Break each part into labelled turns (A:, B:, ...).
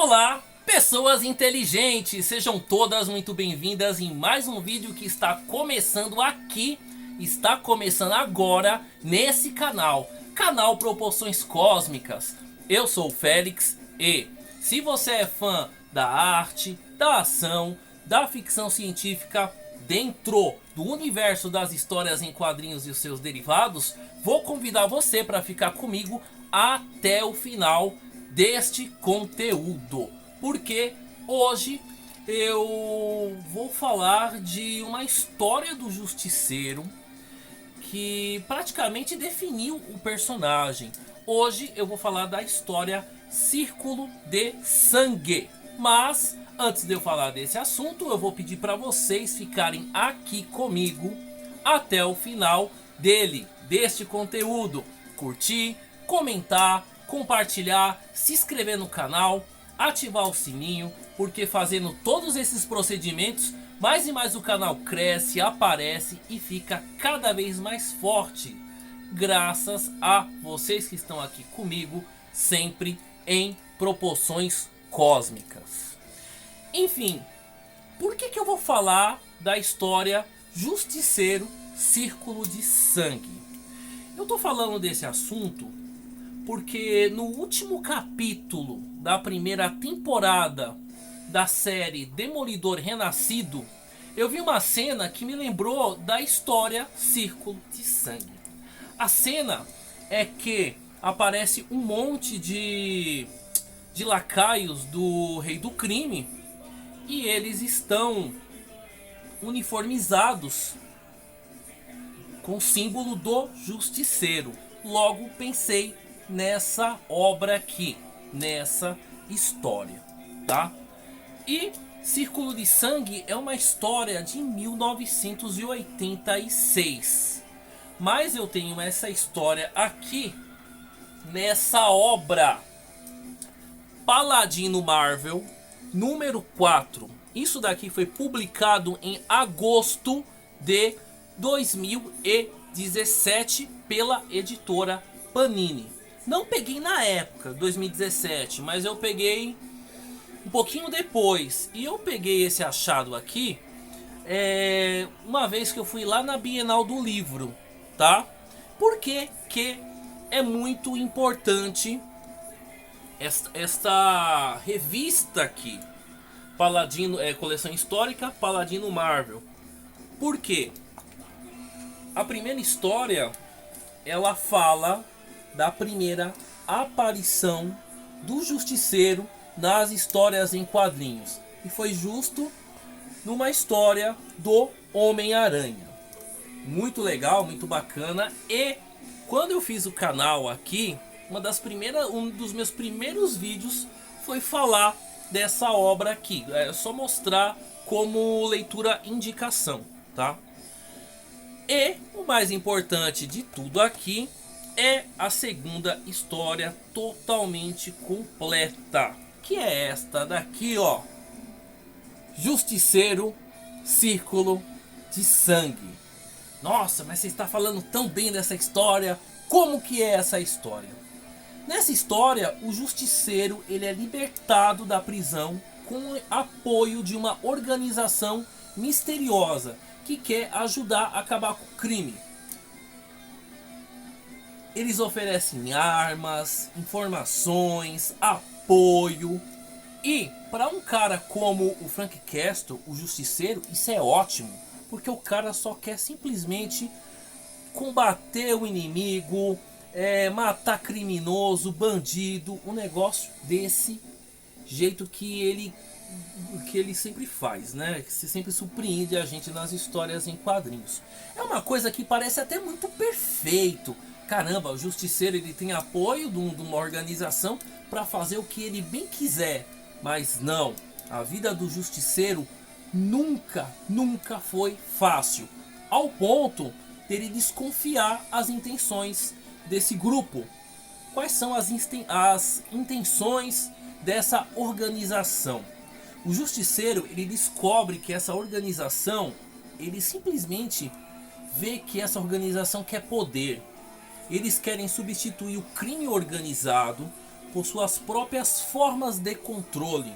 A: Olá, pessoas inteligentes! Sejam todas muito bem-vindas em mais um vídeo que está começando aqui, está começando agora nesse canal Proporções Cósmicas. Eu sou o Félix e se você é fã da arte, da ação, da ficção científica dentro do universo das histórias em quadrinhos e os seus derivados, vou convidar você para ficar comigo até o final deste conteúdo, porque hoje eu vou falar de uma história do Justiceiro que praticamente definiu o personagem. Hoje eu vou falar da história Círculo de Sangue, mas antes de eu falar desse assunto, eu vou pedir para vocês ficarem aqui comigo até o final deste conteúdo, curtir, comentar, compartilhar, se inscrever no canal, ativar o sininho, porque fazendo todos esses procedimentos, mais e mais o canal cresce, aparece e fica cada vez mais forte, graças a vocês que estão aqui comigo, sempre em proporções cósmicas. Enfim, por que eu vou falar da história Justiceiro Círculo de Sangue? Eu tô falando desse assunto porque no último capítulo da primeira temporada da série Demolidor Renascido, eu vi uma cena que me lembrou da história Círculo de Sangue. A cena é que aparece um monte de lacaios do Rei do Crime e eles estão uniformizados com o símbolo do Justiceiro. Logo pensei nessa obra aqui, nessa história, tá? E Círculo de Sangue é uma história de 1986, mas eu tenho essa história aqui nessa obra Paladino Marvel número 4. Isso daqui foi publicado em agosto de 2017 pela editora Panini. Não peguei na época, 2017, mas eu peguei um pouquinho depois. E eu peguei esse achado aqui uma vez que eu fui lá na Bienal do Livro, tá? Porque que é muito importante esta revista aqui, Paladino, coleção histórica Paladino Marvel. Por quê? A primeira história, ela fala da primeira aparição do Justiceiro nas histórias em quadrinhos. E foi justo numa história do Homem-Aranha. Muito legal, muito bacana. E quando eu fiz o canal aqui, um dos meus primeiros vídeos foi falar dessa obra aqui. É só mostrar como leitura indicação, tá? E o mais importante de tudo aqui é a segunda história totalmente completa, que é esta daqui, ó. Justiceiro Círculo de Sangue. Nossa, mas você está falando tão bem dessa história. Como que é essa história? Nessa história, o Justiceiro ele é libertado da prisão com o apoio de uma organização misteriosa que quer ajudar a acabar com o crime. Eles oferecem armas, informações, apoio. E para um cara como o Frank Castle, o Justiceiro, isso é ótimo, porque o cara só quer simplesmente combater o inimigo, matar criminoso, bandido, um negócio desse jeito que ele sempre faz, né? Que sempre surpreende a gente nas histórias em quadrinhos. É uma coisa que parece até muito perfeito. Caramba, o Justiceiro ele tem apoio de uma organização para fazer o que ele bem quiser. Mas não, a vida do Justiceiro nunca foi fácil. Ao ponto de ele desconfiar as intenções desse grupo. Quais são as intenções dessa organização? O Justiceiro ele descobre que essa organização, ele simplesmente vê que essa organização quer poder. Eles querem substituir o crime organizado por suas próprias formas de controle,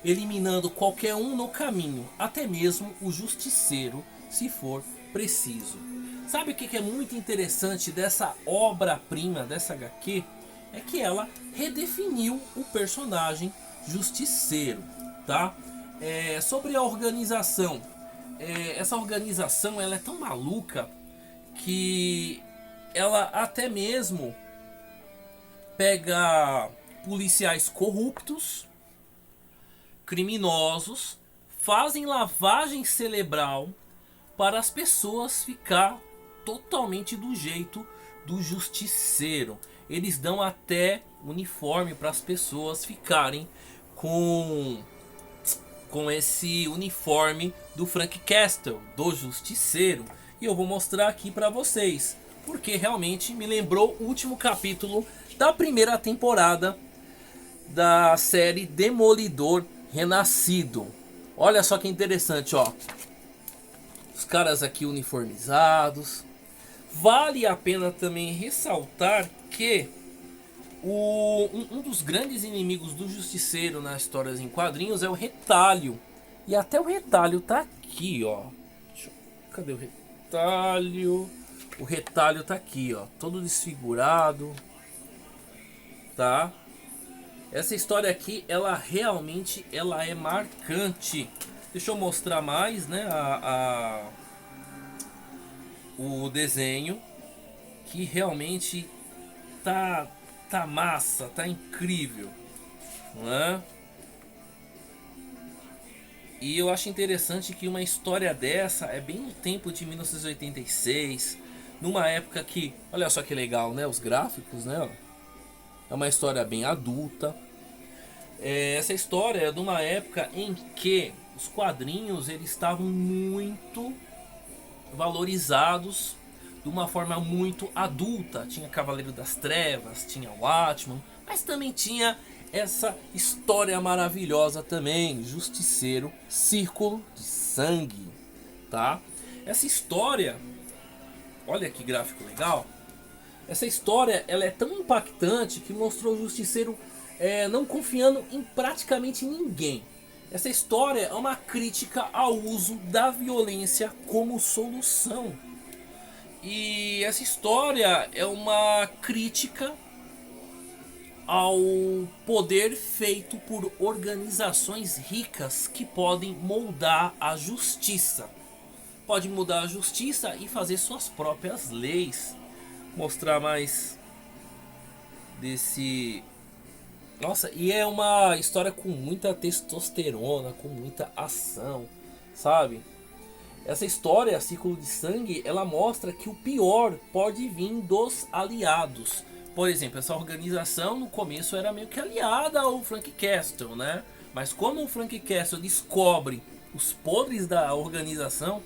A: eliminando qualquer um no caminho, até mesmo o justiceiro, se for preciso. Sabe o que é muito interessante dessa obra-prima, dessa HQ? É que ela redefiniu o personagem justiceiro, tá? Sobre a organização, essa organização ela é tão maluca que ela até mesmo pega policiais corruptos, criminosos, fazem lavagem cerebral para as pessoas ficar totalmente do jeito do justiceiro. Eles dão até uniforme para as pessoas ficarem com esse uniforme do Frank Castle, do justiceiro. E eu vou mostrar aqui para vocês, porque realmente me lembrou o último capítulo da primeira temporada da série Demolidor Renascido. Olha só que interessante, ó. Os caras aqui uniformizados. Vale a pena também ressaltar que um dos grandes inimigos do Justiceiro nas histórias em quadrinhos é o Retalho. E até o Retalho tá aqui, ó. Cadê o Retalho? O Retalho tá aqui, ó. Todo desfigurado. Tá? Essa história aqui, ela realmente é marcante. Deixa eu mostrar mais, né? O desenho, que realmente tá massa, tá incrível, não é? E eu acho interessante que uma história dessa é bem no tempo de 1986, numa época que, olha só que legal, né? Os gráficos, né? É uma história bem adulta. Essa história é de uma época em que os quadrinhos eles estavam muito valorizados de uma forma muito adulta. Tinha Cavaleiro das Trevas, tinha Watchman, mas também tinha essa história maravilhosa também, Justiceiro, Círculo de Sangue, tá? Essa história, olha que gráfico legal. Essa história ela é tão impactante que mostrou o Justiceiro não confiando em praticamente ninguém. Essa história é uma crítica ao uso da violência como solução. E essa história é uma crítica ao poder feito por organizações ricas que podem moldar a justiça. Pode mudar a justiça e fazer suas próprias leis. Mostrar mais desse... Nossa, e é uma história com muita testosterona, com muita ação, sabe? Essa história, Círculo de Sangue, ela mostra que o pior pode vir dos aliados. Por exemplo, essa organização no começo era meio que aliada ao Frank Castle, né? Mas quando o Frank Castle descobre os podres da organização,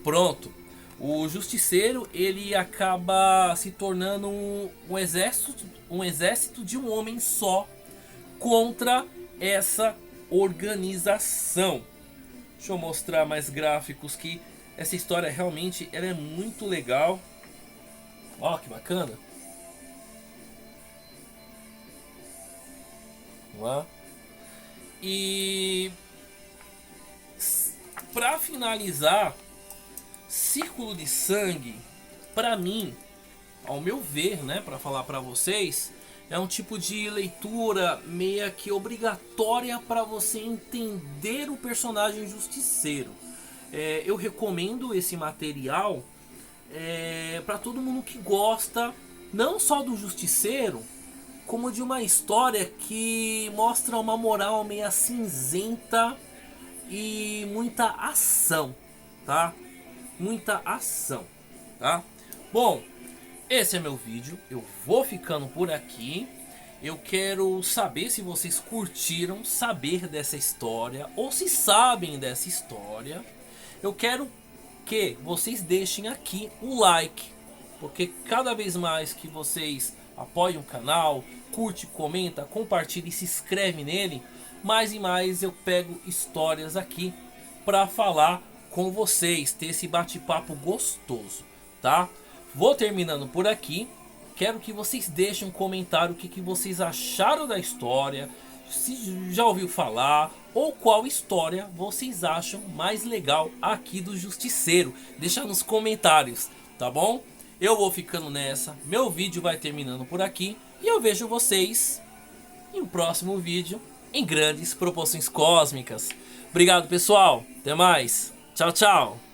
A: pronto. O Justiceiro ele acaba se tornando um exército de um homem só contra essa organização. Deixa eu mostrar mais gráficos que essa história realmente ela é muito legal. Ó, que bacana. Vamos lá. E para finalizar, Círculo de Sangue, para mim, ao meu ver, né, para falar para vocês, é um tipo de leitura meio que obrigatória para você entender o personagem Justiceiro. Eu recomendo esse material para todo mundo que gosta não só do Justiceiro, como de uma história que mostra uma moral meio cinzenta e muita ação, tá? Muita ação, tá? Bom, esse é meu vídeo, eu vou ficando por aqui. Eu quero saber se vocês curtiram saber dessa história ou se sabem dessa história. Eu quero que vocês deixem aqui o like, porque cada vez mais que vocês apoiam o canal, curte, comenta, compartilha e se inscreve nele, mais e mais eu pego histórias aqui para falar com vocês, ter esse bate-papo gostoso, tá? Vou terminando por aqui. quero que vocês deixem um comentário o que vocês acharam da história, se já ouviu falar, ou qual história vocês acham mais legal aqui do Justiceiro. Deixa nos comentários, tá bom? Eu vou ficando nessa, meu vídeo vai terminando por aqui e eu vejo vocês em um próximo vídeo em grandes proporções cósmicas. Obrigado, pessoal, até mais, tchau, tchau.